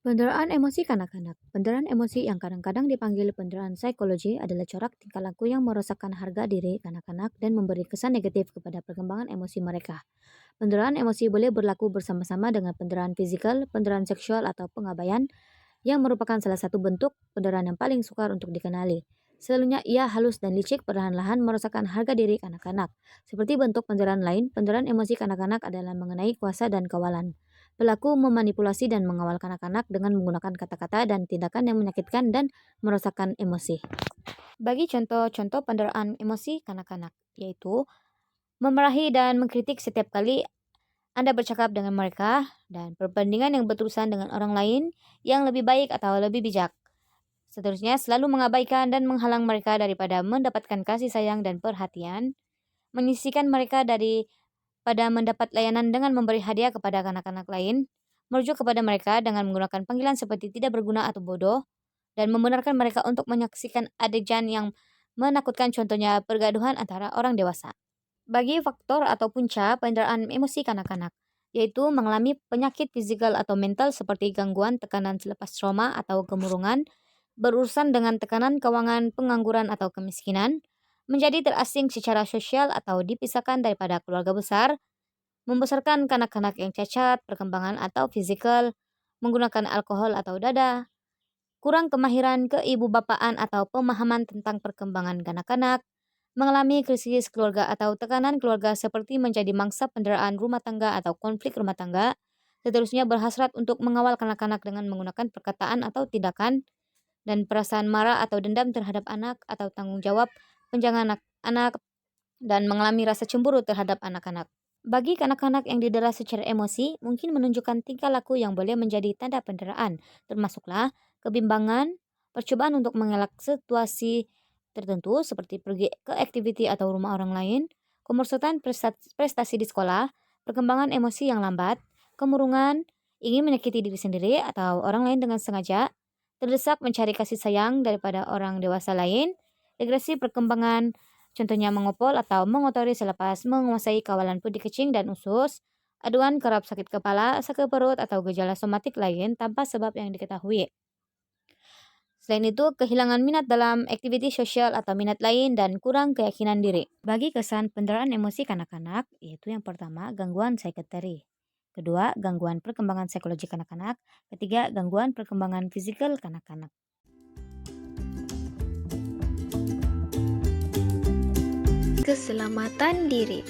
Penderaan emosi kanak-kanak. Penderaan emosi yang kadang-kadang dipanggil penderaan psikologi adalah corak tingkah laku yang merosakkan harga diri kanak-kanak dan memberi kesan negatif kepada perkembangan emosi mereka. Penderaan emosi boleh berlaku bersama-sama dengan penderaan fisikal, penderaan seksual, atau pengabaian yang merupakan salah satu bentuk penderaan yang paling sukar untuk dikenali. Selalunya ia halus dan licik perlahan-lahan merosakkan harga diri kanak-kanak. Seperti bentuk penderaan lain, penderaan emosi kanak-kanak adalah mengenai kuasa dan kawalan. Pelaku memanipulasi dan mengawal kanak-kanak dengan menggunakan kata-kata dan tindakan yang menyakitkan dan merosakkan emosi. Bagi contoh-contoh penderaan emosi kanak-kanak, yaitu memarahi dan mengkritik setiap kali Anda bercakap dengan mereka, dan perbandingan yang berterusan dengan orang lain yang lebih baik atau lebih bijak. Seterusnya, selalu mengabaikan dan menghalang mereka daripada mendapatkan kasih sayang dan perhatian, menyisihkan mereka daripada mendapat layanan dengan memberi hadiah kepada anak-anak lain, merujuk kepada mereka dengan menggunakan panggilan seperti tidak berguna atau bodoh, dan membenarkan mereka untuk menyaksikan adegan yang menakutkan, contohnya pergaduhan antara orang dewasa. Bagi faktor atau punca penderaan emosi kanak-kanak, yaitu mengalami penyakit fisikal atau mental seperti gangguan tekanan selepas trauma atau kemurungan, berurusan dengan tekanan keuangan, pengangguran, atau kemiskinan, menjadi terasing secara sosial atau dipisahkan daripada keluarga besar, membesarkan kanak-kanak yang cacat, perkembangan atau fisikal, menggunakan alkohol atau dada, kurang kemahiran keibubapaan atau pemahaman tentang perkembangan kanak-kanak, mengalami krisis keluarga atau tekanan keluarga seperti menjadi mangsa penderaan rumah tangga atau konflik rumah tangga, seterusnya berhasrat untuk mengawal kanak-kanak dengan menggunakan perkataan atau tindakan, dan perasaan marah atau dendam terhadap anak atau tanggung jawab penjaga anak-anak, dan mengalami rasa cemburu terhadap anak-anak. Bagi kanak-kanak yang didera secara emosi, mungkin menunjukkan tingkah laku yang boleh menjadi tanda penderaan, termasuklah kebimbangan, percobaan untuk mengelak situasi tertentu seperti pergi ke aktiviti atau rumah orang lain, kemerosotan prestasi di sekolah, perkembangan emosi yang lambat, kemurungan, ingin menyakiti diri sendiri atau orang lain dengan sengaja, terdesak mencari kasih sayang daripada orang dewasa lain, regresi perkembangan, contohnya mengopol atau mengotori selepas menguasai kawalan putih kecing dan usus, aduan kerap sakit kepala, sakit perut, atau gejala somatik lain tanpa sebab yang diketahui. Selain itu, kehilangan minat dalam aktiviti sosial atau minat lain dan kurang keyakinan diri. Bagi kesan penderaan emosi kanak-kanak, yaitu yang pertama, gangguan psikiatri. Kedua, gangguan perkembangan psikologi kanak-kanak. Ketiga, gangguan perkembangan fisikal kanak-kanak. Keselamatan diri.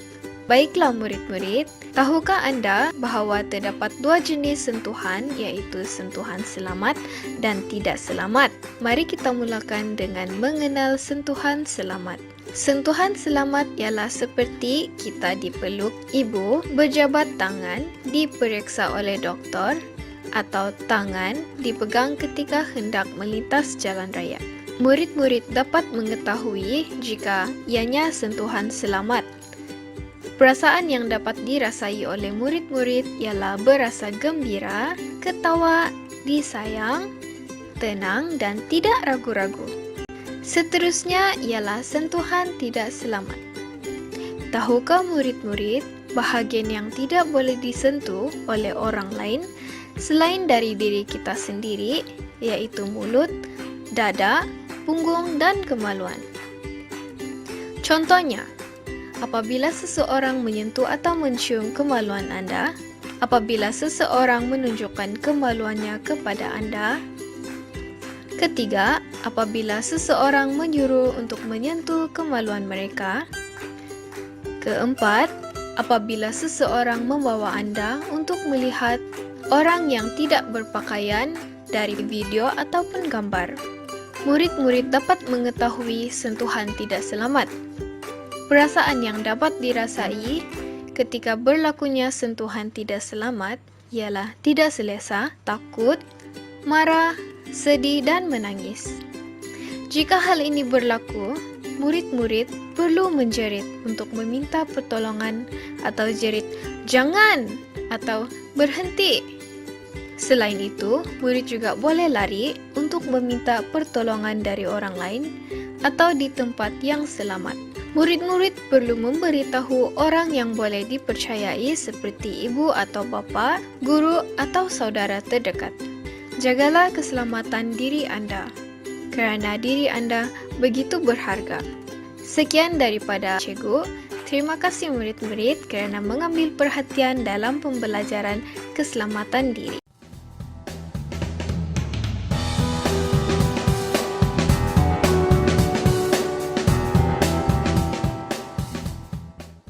Baiklah murid-murid, tahukah Anda bahawa terdapat dua jenis sentuhan, iaitu sentuhan selamat dan tidak selamat? Mari kita mulakan dengan mengenal sentuhan selamat. Sentuhan selamat ialah seperti kita dipeluk ibu, berjabat tangan, diperiksa oleh doktor, atau tangan dipegang ketika hendak melintas jalan raya. Murid-murid dapat mengetahui jika ianya sentuhan selamat. Perasaan yang dapat dirasai oleh murid-murid ialah berasa gembira, ketawa, disayang, tenang, dan tidak ragu-ragu. Seterusnya ialah sentuhan tidak selamat. Tahukah murid-murid bahagian yang tidak boleh disentuh oleh orang lain selain dari diri kita sendiri, yaitu mulut, dada, punggung, dan kemaluan? Contohnya, apabila seseorang menyentuh atau mencium kemaluan Anda, apabila seseorang menunjukkan kemaluannya kepada Anda. Ketiga, apabila seseorang menyuruh untuk menyentuh kemaluan mereka. Keempat, apabila seseorang membawa Anda untuk melihat orang yang tidak berpakaian dari video ataupun gambar. Murid-murid dapat mengetahui sentuhan tidak selamat. Perasaan yang dapat dirasai ketika berlakunya sentuhan tidak selamat ialah tidak selesa, takut, marah, sedih, dan menangis. Jika hal ini berlaku, murid-murid perlu menjerit untuk meminta pertolongan atau jerit "jangan" atau "berhenti". Selain itu, murid juga boleh lari untuk meminta pertolongan dari orang lain atau di tempat yang selamat. Murid-murid perlu memberitahu orang yang boleh dipercayai seperti ibu atau bapa, guru atau saudara terdekat. Jagalah keselamatan diri anda, kerana diri anda begitu berharga. Sekian daripada cikgu. Terima kasih murid-murid kerana mengambil perhatian dalam pembelajaran keselamatan diri.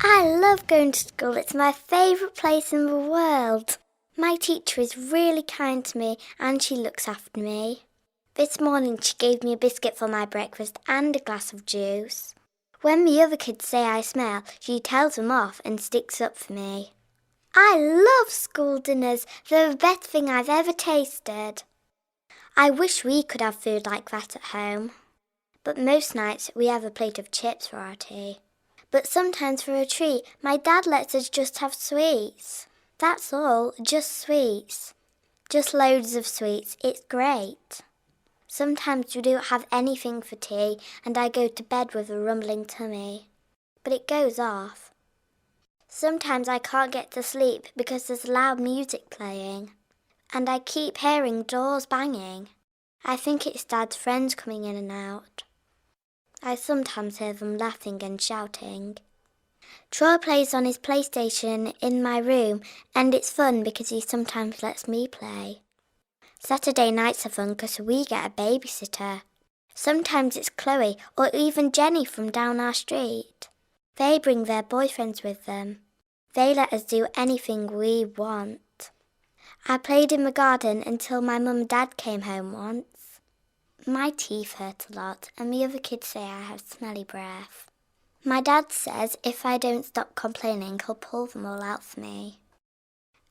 I love going to school. It's my favourite place in the world. My teacher is really kind to me and she looks after me. This morning she gave me a biscuit for my breakfast and a glass of juice. When the other kids say I smell, she tells them off and sticks up for me. I love school dinners. They're the best thing I've ever tasted. I wish we could have food like that at home. But most nights we have a plate of chips for our tea. But sometimes for a treat, my dad lets us just have sweets. That's all, just sweets. Just loads of sweets. It's great. Sometimes we don't have anything for tea and I go to bed with a rumbling tummy. But it goes off. Sometimes I can't get to sleep because there's loud music playing. And I keep hearing doors banging. I think it's Dad's friends coming in and out. I sometimes hear them laughing and shouting. Troy plays on his PlayStation in my room and it's fun because he sometimes lets me play. Saturday nights are fun because we get a babysitter. Sometimes it's Chloe or even Jenny from down our street. They bring their boyfriends with them. They let us do anything we want. I played in the garden until my mum and dad came home once. My teeth hurt a lot and the other kids say I have smelly breath. My dad says if I don't stop complaining, he'll pull them all out for me.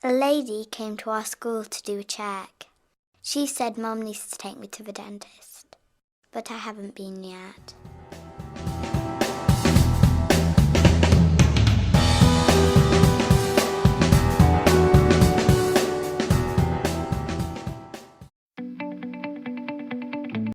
A lady came to our school to do a check. She said Mum needs to take me to the dentist, but I haven't been yet.